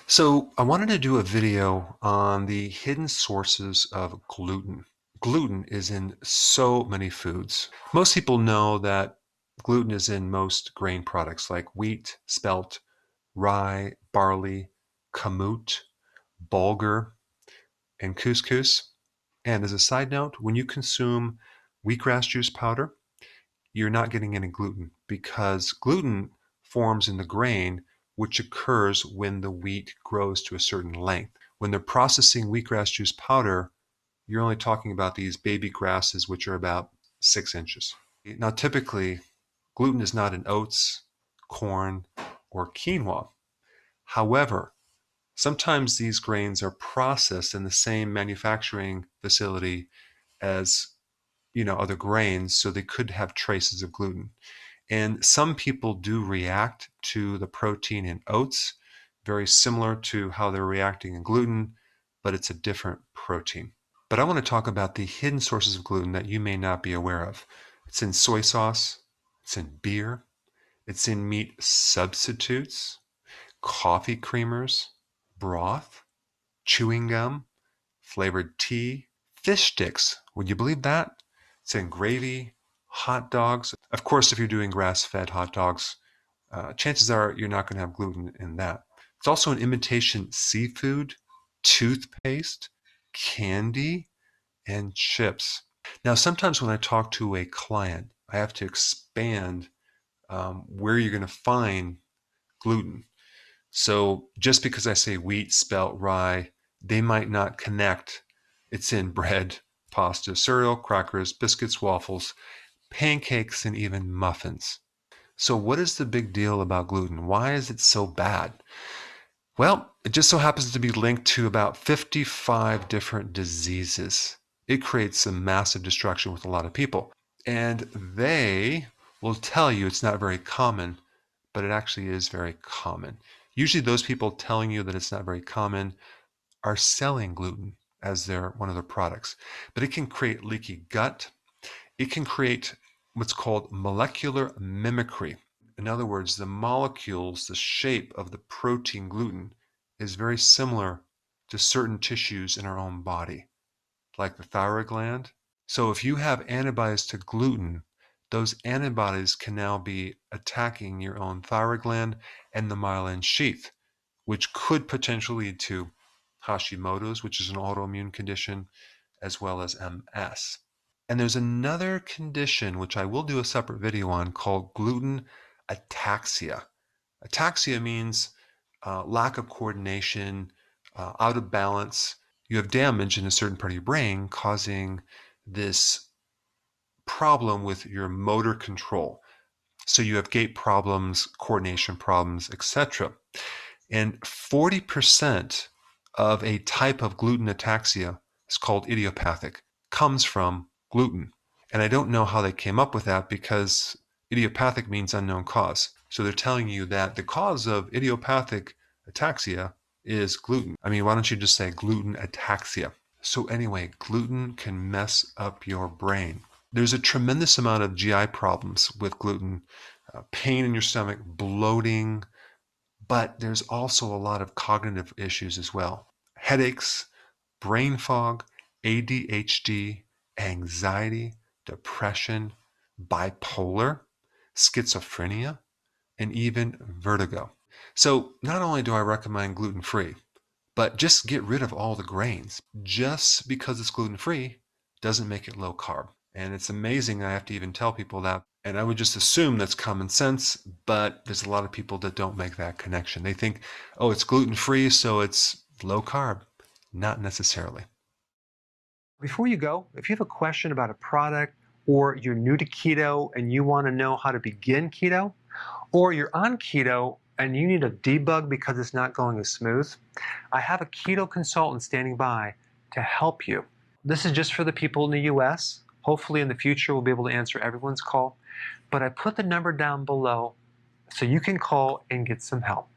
So I wanted to do a video on the hidden sources of gluten. Gluten is in so many foods. Most people know that gluten is in most grain products like wheat, spelt, rye, barley, kamut, bulgur, and couscous. And as a side note, when you consume wheatgrass juice powder, you're not getting any gluten because gluten forms in the grain, which occurs when the wheat grows to a certain length. When they're processing wheatgrass juice powder, you're only talking about these baby grasses, which are about 6 inches. Now, typically, gluten is not in oats, corn, or quinoa. However, sometimes these grains are processed in the same manufacturing facility as other grains, so they could have traces of gluten. And some people do react to the protein in oats, very similar to how they're reacting in gluten, but it's a different protein. But I want to talk about the hidden sources of gluten that you may not be aware of. It's in soy sauce, it's in beer, it's in meat substitutes, coffee creamers, broth, chewing gum, flavored tea, fish sticks. Would you believe that? It's in gravy, hot dogs. Of course, if you're doing grass-fed hot dogs, chances are you're not going to have gluten in that. It's also in imitation seafood, toothpaste, candy, and chips. Now, sometimes when I talk to a client, I have to expand where you're going to find gluten. So just because I say wheat, spelt, rye, they might not connect. It's in bread, pasta, cereal, crackers, biscuits, waffles, pancakes, and even muffins. So what is the big deal about gluten? Why is it so bad? Well, it just so happens to be linked to about 55 different diseases. It creates some massive destruction with a lot of people. And they will tell you it's not very common, but it actually is very common. Usually those people telling you that it's not very common are selling gluten as one of their products. But it can create leaky gut. It can create what's called molecular mimicry. In other words, the molecules, the shape of the protein gluten is very similar to certain tissues in our own body, like the thyroid gland. So if you have antibodies to gluten, those antibodies can now be attacking your own thyroid gland and the myelin sheath, which could potentially lead to Hashimoto's, which is an autoimmune condition, as well as MS. And there's another condition, which I will do a separate video on, called gluten ataxia. Ataxia means lack of coordination, out of balance. You have damage in a certain part of your brain causing this problem with your motor control. So you have gait problems, coordination problems, etc. And 40% of a type of gluten ataxia is called idiopathic, comes from gluten. And I don't know how they came up with that because idiopathic means unknown cause. So they're telling you that the cause of idiopathic ataxia is gluten. I mean, why don't you just say gluten ataxia? So anyway, gluten can mess up your brain. There's a tremendous amount of GI problems with gluten, pain in your stomach, bloating, but there's also a lot of cognitive issues as well. Headaches, brain fog, ADHD, anxiety, depression, bipolar, schizophrenia, and even vertigo. So not only do I recommend gluten-free, but just get rid of all the grains. Just because it's gluten-free doesn't make it low carb. And it's amazing I have to even tell people that. And I would just assume that's common sense, but there's a lot of people that don't make that connection. They think, oh, it's gluten-free, so it's low carb. Not necessarily. Before you go, if you have a question about a product, or you're new to keto and you want to know how to begin keto, or you're on keto and you need a debug because it's not going as smooth, I have a keto consultant standing by to help you. This is just for the people in the US. Hopefully in the future we'll be able to answer everyone's call, but I put the number down below so you can call and get some help.